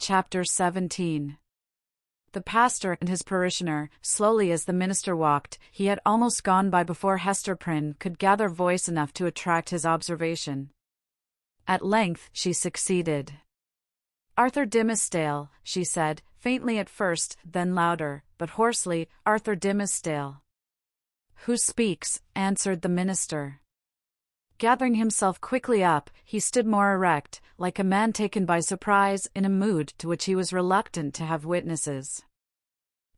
Chapter 17. The pastor and his parishioner, slowly as the minister walked, he had almost gone by before Hester Prynne could gather voice enough to attract his observation. At length she succeeded. "Arthur Dimmesdale," she said, faintly at first, then louder, but hoarsely, "Arthur Dimmesdale." "Who speaks?" answered the minister. Gathering himself quickly up, he stood more erect, like a man taken by surprise in a mood to which he was reluctant to have witnesses.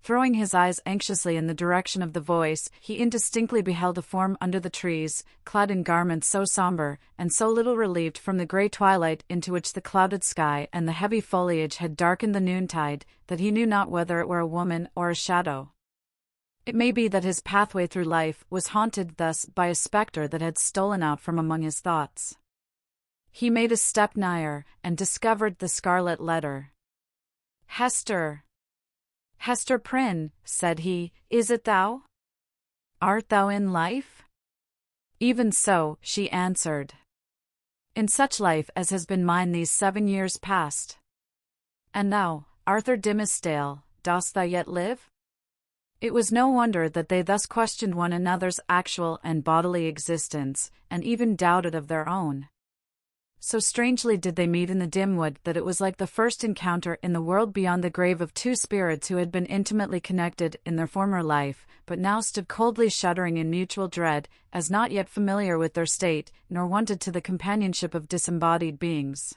Throwing his eyes anxiously in the direction of the voice, he indistinctly beheld a form under the trees, clad in garments so somber, and so little relieved from the grey twilight into which the clouded sky and the heavy foliage had darkened the noontide, that he knew not whether it were a woman or a shadow. It may be that his pathway through life was haunted thus by a spectre that had stolen out from among his thoughts. He made a step nigher, and discovered the Scarlet Letter. "Hester! Hester Prynne," said he, "is it thou? Art thou in life?" "Even so," she answered. "In such life as has been mine these 7 years past." "And thou, Arthur Dimmesdale, dost thou yet live?" It was no wonder that they thus questioned one another's actual and bodily existence, and even doubted of their own. So strangely did they meet in the dim wood that it was like the first encounter in the world beyond the grave of two spirits who had been intimately connected in their former life, but now stood coldly shuddering in mutual dread, as not yet familiar with their state, nor wonted to the companionship of disembodied beings.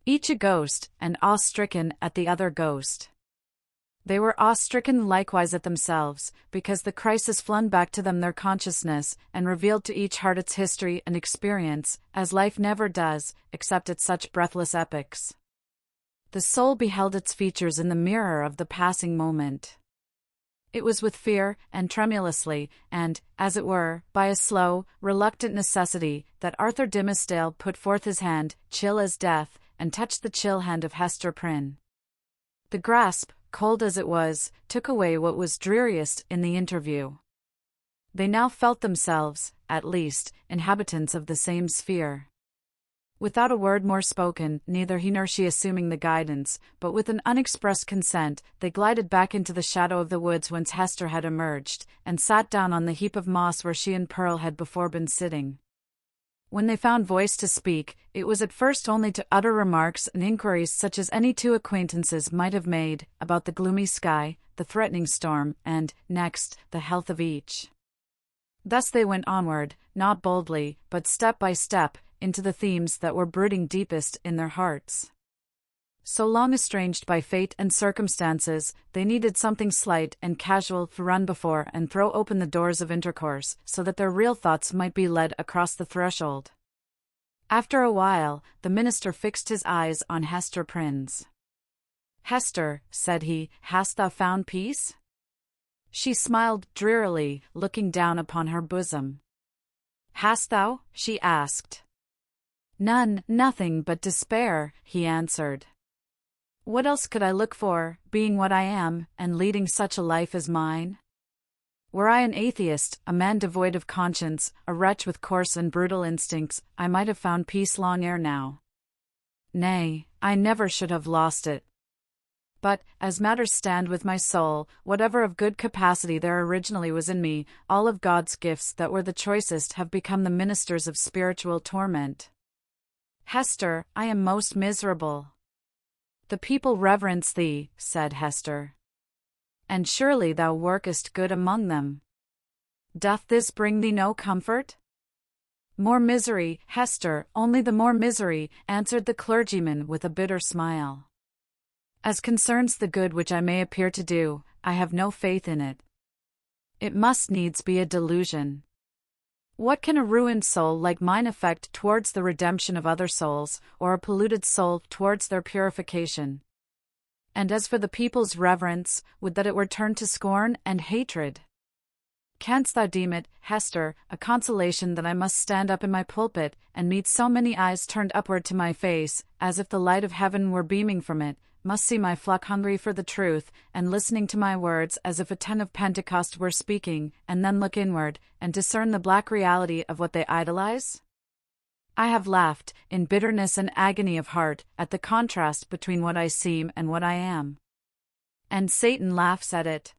Each a ghost, and awe-stricken at the other ghost. They were awe-stricken likewise at themselves, because the crisis flung back to them their consciousness, and revealed to each heart its history and experience, as life never does, except at such breathless epochs. The soul beheld its features in the mirror of the passing moment. It was with fear, and tremulously, and, as it were, by a slow, reluctant necessity, that Arthur Dimmesdale put forth his hand, chill as death, and touched the chill hand of Hester Prynne. The grasp, cold as it was, took away what was dreariest in the interview. They now felt themselves, at least, inhabitants of the same sphere. Without a word more spoken, neither he nor she assuming the guidance, but with an unexpressed consent, they glided back into the shadow of the woods whence Hester had emerged, and sat down on the heap of moss where she and Pearl had before been sitting. When they found voice to speak, it was at first only to utter remarks and inquiries such as any two acquaintances might have made, about the gloomy sky, the threatening storm, and, next, the health of each. Thus they went onward, not boldly, but step by step, into the themes that were brooding deepest in their hearts. So long estranged by fate and circumstances, they needed something slight and casual to run before and throw open the doors of intercourse, so that their real thoughts might be led across the threshold. After a while, the minister fixed his eyes on Hester Prynne's. "Hester," said he, "hast thou found peace?" She smiled drearily, looking down upon her bosom. "Hast thou?" she asked. Nothing but despair," he answered. "What else could I look for, being what I am, and leading such a life as mine? Were I an atheist, a man devoid of conscience, a wretch with coarse and brutal instincts, I might have found peace long ere now. Nay, I never should have lost it. But, as matters stand with my soul, whatever of good capacity there originally was in me, all of God's gifts that were the choicest have become the ministers of spiritual torment. Hester, I am most miserable." "The people reverence thee," said Hester. "And surely thou workest good among them. Doth this bring thee no comfort?" "More misery, Hester, only the more misery," answered the clergyman with a bitter smile. "As concerns the good which I may appear to do, I have no faith in it. It must needs be a delusion. What can a ruined soul like mine effect towards the redemption of other souls, or a polluted soul towards their purification? And as for the people's reverence, would that it were turned to scorn and hatred. Canst thou deem it, Hester, a consolation that I must stand up in my pulpit, and meet so many eyes turned upward to my face, as if the light of heaven were beaming from it, must see my flock hungry for the truth, and listening to my words as if a ten of Pentecost were speaking, and then look inward, and discern the black reality of what they idolize? I have laughed, in bitterness and agony of heart, at the contrast between what I seem and what I am. And Satan laughs at it.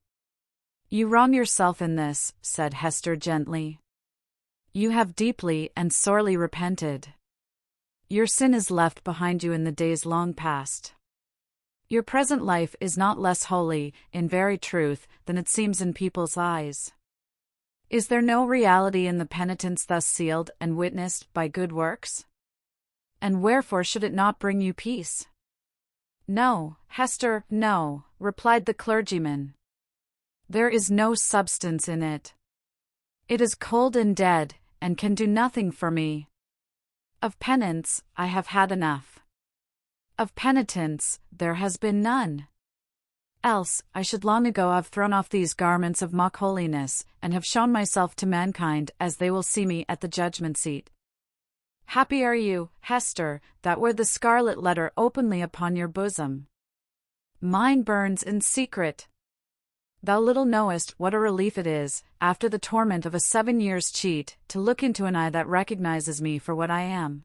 You wrong yourself in this, said Hester gently. You have deeply and sorely repented. Your sin is left behind you in the days long past. Your present life is not less holy, in very truth, than it seems in people's eyes. Is there no reality in the penitence thus sealed and witnessed by good works? And wherefore should it not bring you peace? No, Hester, no, replied the clergyman. There is no substance in it. It is cold and dead, and can do nothing for me. Of penance, I have had enough. Of penitence, there has been none. Else, I should long ago have thrown off these garments of mock holiness, and have shown myself to mankind as they will see me at the judgment seat. Happy are you, Hester, that wear the scarlet letter openly upon your bosom. Mine burns in secret. Thou little knowest what a relief it is, after the torment of a 7 years' cheat, to look into an eye that recognizes me for what I am.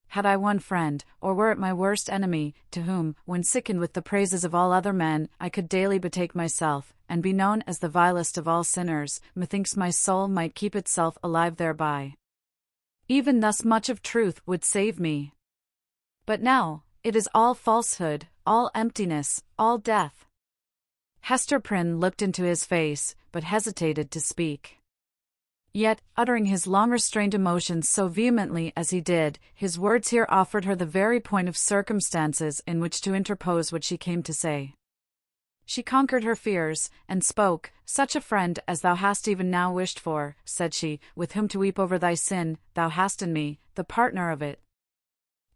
Had I one friend, or were it my worst enemy, to whom, when sickened with the praises of all other men, I could daily betake myself, and be known as the vilest of all sinners, methinks my soul might keep itself alive thereby. Even thus much of truth would save me. But now, it is all falsehood, all emptiness, all death. Hester Prynne looked into his face, but hesitated to speak. Yet, uttering his long-restrained emotions so vehemently as he did, his words here offered her the very point of circumstances in which to interpose what she came to say. She conquered her fears, and spoke. Such a friend as thou hast even now wished for, said she, with whom to weep over thy sin, thou hast in me, the partner of it.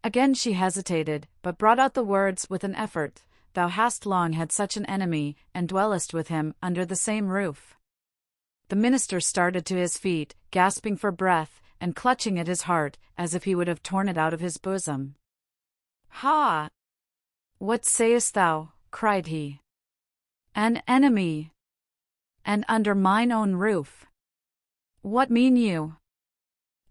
Again she hesitated, but brought out the words with an effort. Thou hast long had such an enemy, and dwellest with him under the same roof. The minister started to his feet, gasping for breath, and clutching at his heart, as if he would have torn it out of his bosom. Ha! What sayest thou? Cried he. An enemy! And under mine own roof! What mean you?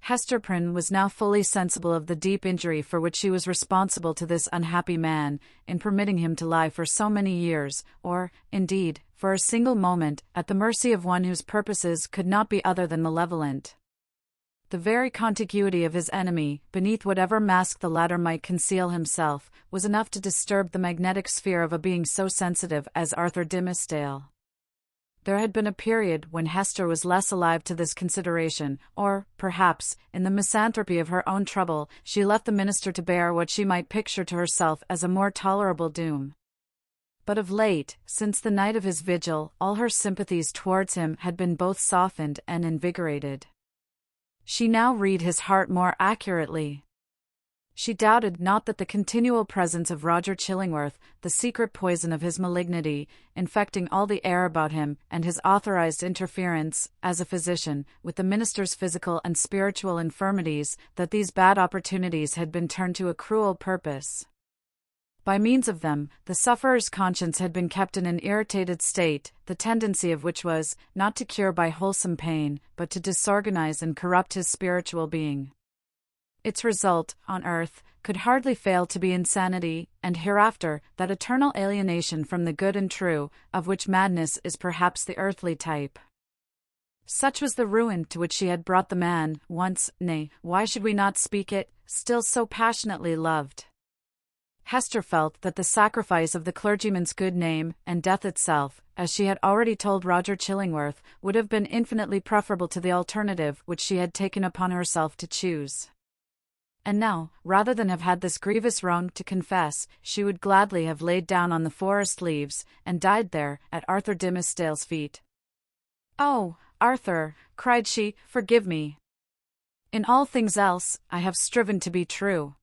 Hester Prynne was now fully sensible of the deep injury for which she was responsible to this unhappy man, in permitting him to lie for so many years, or, indeed, for a single moment, at the mercy of one whose purposes could not be other than malevolent. The very contiguity of his enemy, beneath whatever mask the latter might conceal himself, was enough to disturb the magnetic sphere of a being so sensitive as Arthur Dimmesdale. There had been a period when Hester was less alive to this consideration, or, perhaps, in the misanthropy of her own trouble, she left the minister to bear what she might picture to herself as a more tolerable doom. But of late, since the night of his vigil, all her sympathies towards him had been both softened and invigorated. She now read his heart more accurately. She doubted not that the continual presence of Roger Chillingworth, the secret poison of his malignity, infecting all the air about him, and his authorized interference, as a physician, with the minister's physical and spiritual infirmities, that these bad opportunities had been turned to a cruel purpose. By means of them, the sufferer's conscience had been kept in an irritated state, the tendency of which was, not to cure by wholesome pain, but to disorganize and corrupt his spiritual being. Its result, on earth, could hardly fail to be insanity, and hereafter, that eternal alienation from the good and true, of which madness is perhaps the earthly type. Such was the ruin to which she had brought the man, once, nay, why should we not speak it, still so passionately loved. Hester felt that the sacrifice of the clergyman's good name, and death itself, as she had already told Roger Chillingworth, would have been infinitely preferable to the alternative which she had taken upon herself to choose. And now, rather than have had this grievous wrong to confess, she would gladly have laid down on the forest leaves, and died there, at Arthur Dimmesdale's feet. "Oh, Arthur," cried she, "forgive me. In all things else, I have striven to be true.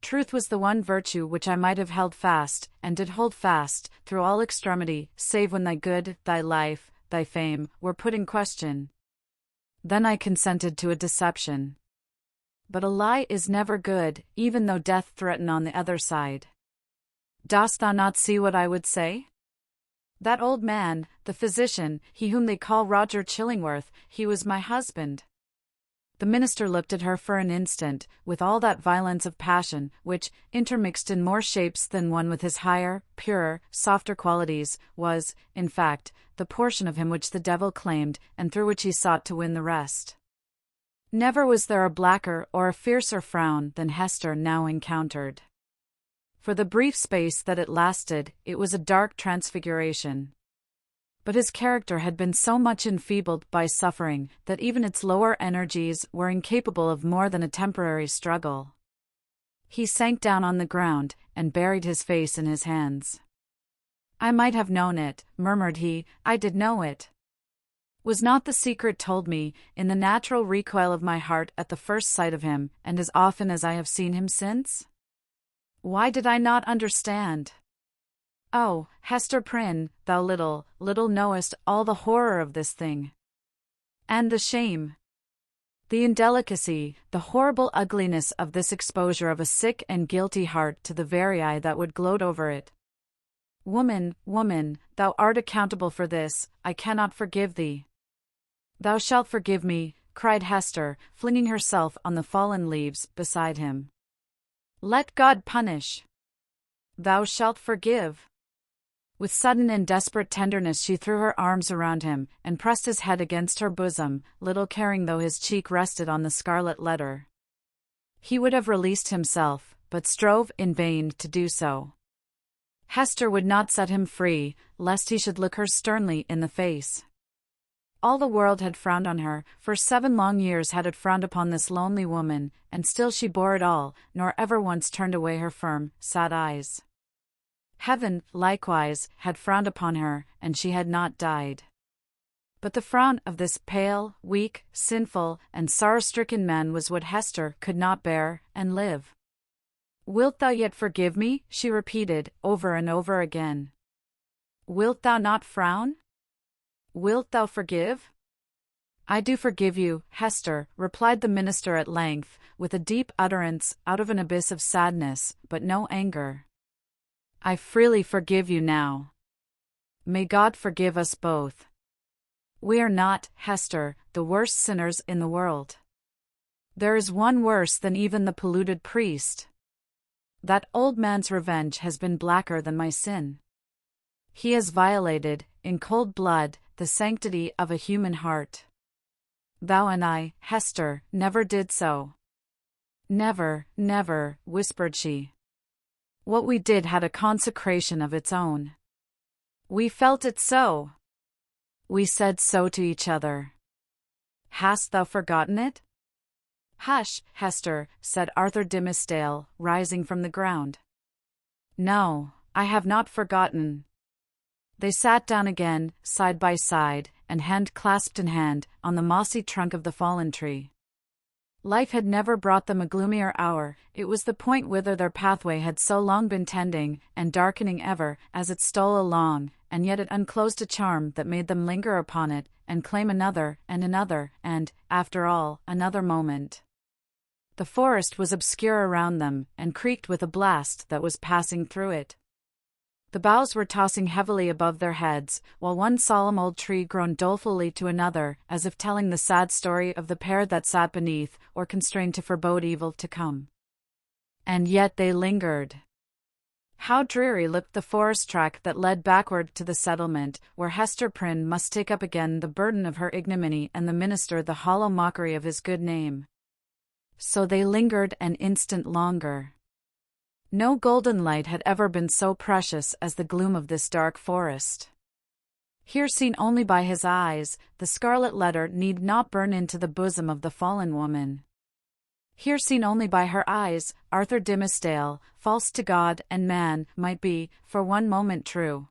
Truth was the one virtue which I might have held fast, and did hold fast, through all extremity, save when thy good, thy life, thy fame, were put in question. Then I consented to a deception. But a lie is never good, even though death threaten on the other side. Dost thou not see what I would say? That old man, the physician, he whom they call Roger Chillingworth, he was my husband. The minister looked at her for an instant, with all that violence of passion, which, intermixed in more shapes than one with his higher, purer, softer qualities, was, in fact, the portion of him which the devil claimed, and through which he sought to win the rest. Never was there a blacker or a fiercer frown than Hester now encountered. For the brief space that it lasted, it was a dark transfiguration. But his character had been so much enfeebled by suffering that even its lower energies were incapable of more than a temporary struggle. He sank down on the ground and buried his face in his hands. "I might have known it," murmured he, "I did know it. Was not the secret told me, in the natural recoil of my heart at the first sight of him, and as often as I have seen him since? Why did I not understand? Oh, Hester Prynne, thou little knowest all the horror of this thing. And the shame. The indelicacy, the horrible ugliness of this exposure of a sick and guilty heart to the very eye that would gloat over it. Woman, woman, thou art accountable for this, I cannot forgive thee." "Thou shalt forgive me," cried Hester, flinging herself on the fallen leaves beside him. "Let God punish. Thou shalt forgive." With sudden and desperate tenderness she threw her arms around him, and pressed his head against her bosom, little caring though his cheek rested on the scarlet letter. He would have released himself, but strove in vain to do so. Hester would not set him free, lest he should look her sternly in the face. All the world had frowned on her, for 7 long years had it frowned upon this lonely woman, and still she bore it all, nor ever once turned away her firm, sad eyes. Heaven, likewise, had frowned upon her, and she had not died. But the frown of this pale, weak, sinful, and sorrow-stricken man was what Hester could not bear, and live. "Wilt thou yet forgive me?" she repeated, over and over again. "Wilt thou not frown? Wilt thou forgive?" "I do forgive you, Hester," replied the minister at length, with a deep utterance out of an abyss of sadness, but no anger. "I freely forgive you now. May God forgive us both. We are not, Hester, the worst sinners in the world. There is one worse than even the polluted priest. That old man's revenge has been blacker than my sin. He has violated, in cold blood, the sanctity of a human heart. Thou and I, Hester, never did so." "Never, never," whispered she. "What we did had a consecration of its own. We felt it so. We said so to each other. Hast thou forgotten it?" "Hush, Hester," said Arthur Dimmesdale, rising from the ground. "No, I have not forgotten." They sat down again, side by side, and hand clasped in hand, on the mossy trunk of the fallen tree. Life had never brought them a gloomier hour. It was the point whither their pathway had so long been tending, and darkening ever, as it stole along, and yet it unclosed a charm that made them linger upon it, and claim another, and, after all, another moment. The forest was obscure around them, and creaked with a blast that was passing through it. The boughs were tossing heavily above their heads, while one solemn old tree groaned dolefully to another, as if telling the sad story of the pair that sat beneath, or constrained to forebode evil to come. And yet they lingered. How dreary looked the forest track that led backward to the settlement, where Hester Prynne must take up again the burden of her ignominy and the minister the hollow mockery of his good name. So they lingered an instant longer. No golden light had ever been so precious as the gloom of this dark forest. Here seen only by his eyes, the scarlet letter need not burn into the bosom of the fallen woman. Here seen only by her eyes, Arthur Dimmesdale, false to God and man, might be, for one moment, true.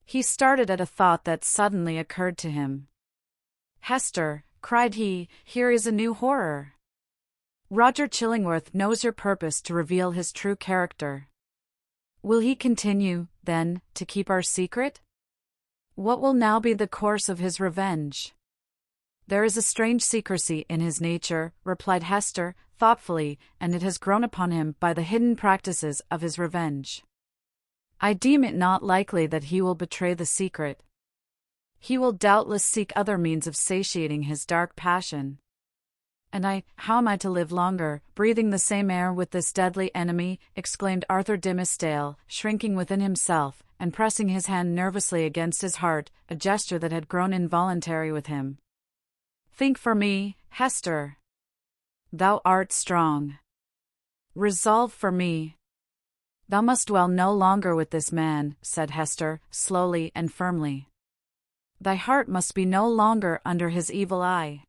He started at a thought that suddenly occurred to him. "Hester," cried he, "here is a new horror. Roger Chillingworth knows your purpose to reveal his true character. Will he continue, then, to keep our secret? What will now be the course of his revenge?" "There is a strange secrecy in his nature," replied Hester, thoughtfully, "and it has grown upon him by the hidden practices of his revenge. I deem it not likely that he will betray the secret. He will doubtless seek other means of satiating his dark passion. How am I to live longer, breathing the same air with this deadly enemy?" exclaimed Arthur Dimmesdale, shrinking within himself, and pressing his hand nervously against his heart, a gesture that had grown involuntary with him. "Think for me, Hester. Thou art strong. Resolve for me." "Thou must dwell no longer with this man," said Hester, slowly and firmly. "Thy heart must be no longer under his evil eye."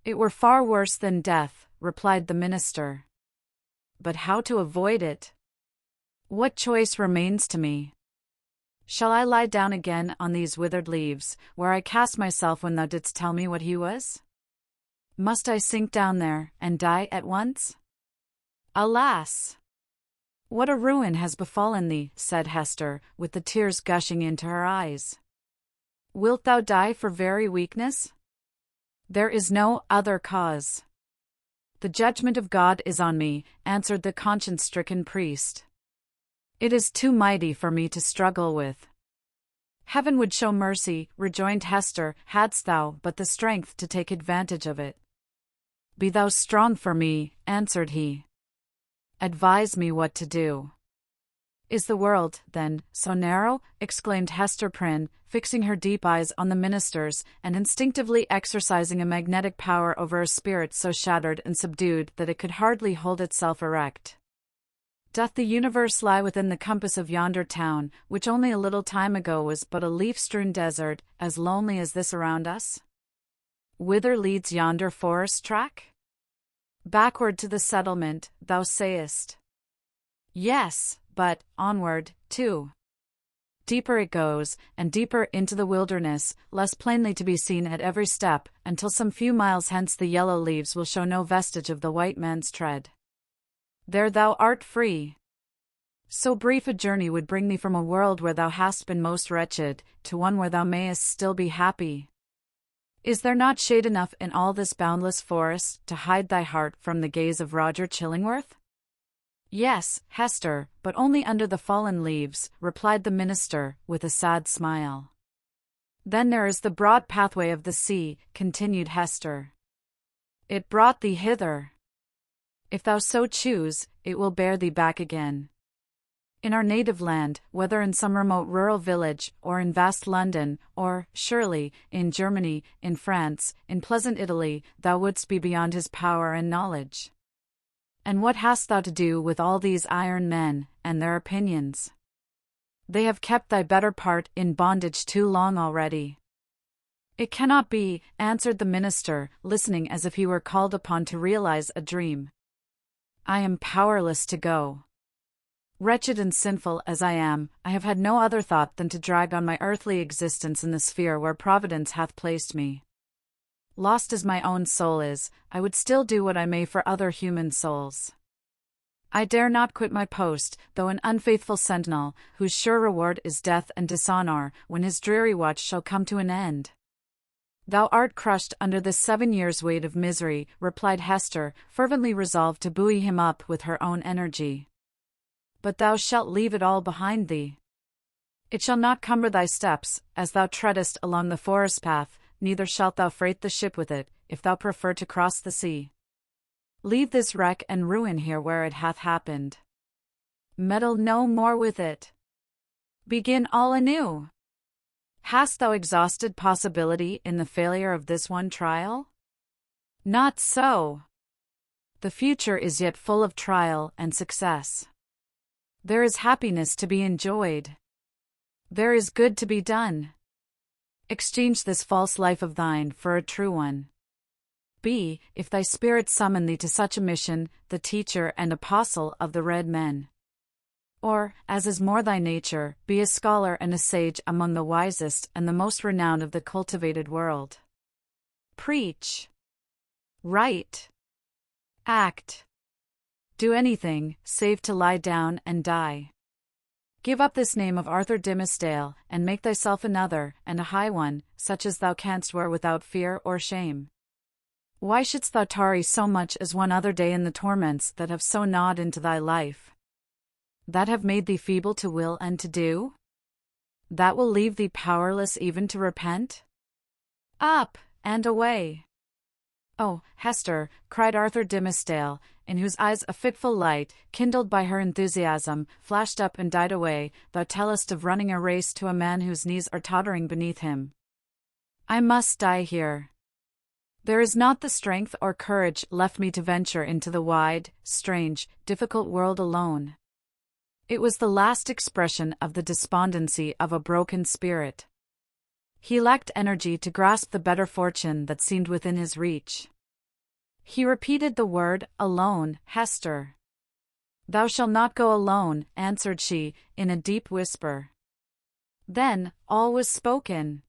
"It were far worse than death," replied the minister. "But how to avoid it? What choice remains to me? Shall I lie down again on these withered leaves, where I cast myself when thou didst tell me what he was? Must I sink down there, and die at once? Alas! What a ruin has befallen thee," said Hester, with the tears gushing into her eyes. "Wilt thou die for very weakness? There is no other cause." "The judgment of God is on me," answered the conscience-stricken priest. "It is too mighty for me to struggle with." "Heaven would show mercy," rejoined Hester, "hadst thou but the strength to take advantage of it." "Be thou strong for me," answered he. "Advise me what to do." "Is the world, then, so narrow?" exclaimed Hester Prynne, fixing her deep eyes on the minister's, and instinctively exercising a magnetic power over a spirit so shattered and subdued that it could hardly hold itself erect. "Doth the universe lie within the compass of yonder town, which only a little time ago was but a leaf-strewn desert, as lonely as this around us? Whither leads yonder forest track? Backward to the settlement, thou sayest. Yes, but onward, too. Deeper it goes, and deeper into the wilderness, less plainly to be seen at every step, until some few miles hence the yellow leaves will show no vestige of the white man's tread. There thou art free. So brief a journey would bring thee from a world where thou hast been most wretched, to one where thou mayest still be happy. Is there not shade enough in all this boundless forest to hide thy heart from the gaze of Roger Chillingworth?" "Yes, Hester, but only under the fallen leaves," replied the minister, with a sad smile. "Then there is the broad pathway of the sea," continued Hester. "It brought thee hither. If thou so choose, it will bear thee back again. In our native land, whether in some remote rural village, or in vast London, or, surely, in Germany, in France, in pleasant Italy, thou wouldst be beyond his power and knowledge. And what hast thou to do with all these iron men, and their opinions? They have kept thy better part in bondage too long already." "It cannot be," answered the minister, listening as if he were called upon to realize a dream. "I am powerless to go. Wretched and sinful as I am, I have had no other thought than to drag on my earthly existence in the sphere where Providence hath placed me. Lost as my own soul is, I would still do what I may for other human souls. I dare not quit my post, though an unfaithful sentinel, whose sure reward is death and dishonor, when his dreary watch shall come to an end." "Thou art crushed under this 7 years' weight of misery," replied Hester, fervently resolved to buoy him up with her own energy. "But thou shalt leave it all behind thee. It shall not cumber thy steps, as thou treadest along the forest path, neither shalt thou freight the ship with it, if thou prefer to cross the sea. Leave this wreck and ruin here where it hath happened. Meddle no more with it. Begin all anew. Hast thou exhausted possibility in the failure of this one trial? Not so. The future is yet full of trial and success. There is happiness to be enjoyed. There is good to be done. Exchange this false life of thine for a true one. Be, if thy spirit summon thee to such a mission, the teacher and apostle of the red men. Or, as is more thy nature, be a scholar and a sage among the wisest and the most renowned of the cultivated world. Preach. Write. Act. Do anything, save to lie down and die. Give up this name of Arthur Dimmesdale, and make thyself another, and a high one, such as thou canst wear without fear or shame. Why shouldst thou tarry so much as one other day in the torments that have so gnawed into thy life? That have made thee feeble to will and to do? That will leave thee powerless even to repent? Up, and away! "Oh, Hester," cried Arthur Dimmesdale, in whose eyes a fitful light, kindled by her enthusiasm, flashed up and died away, "thou tellest of running a race to a man whose knees are tottering beneath him. I must die here. There is not the strength or courage left me to venture into the wide, strange, difficult world alone." It was the last expression of the despondency of a broken spirit. He lacked energy to grasp the better fortune that seemed within his reach. He repeated the word, "alone, Hester." "Thou shalt not go alone," answered she, in a deep whisper. Then, all was spoken.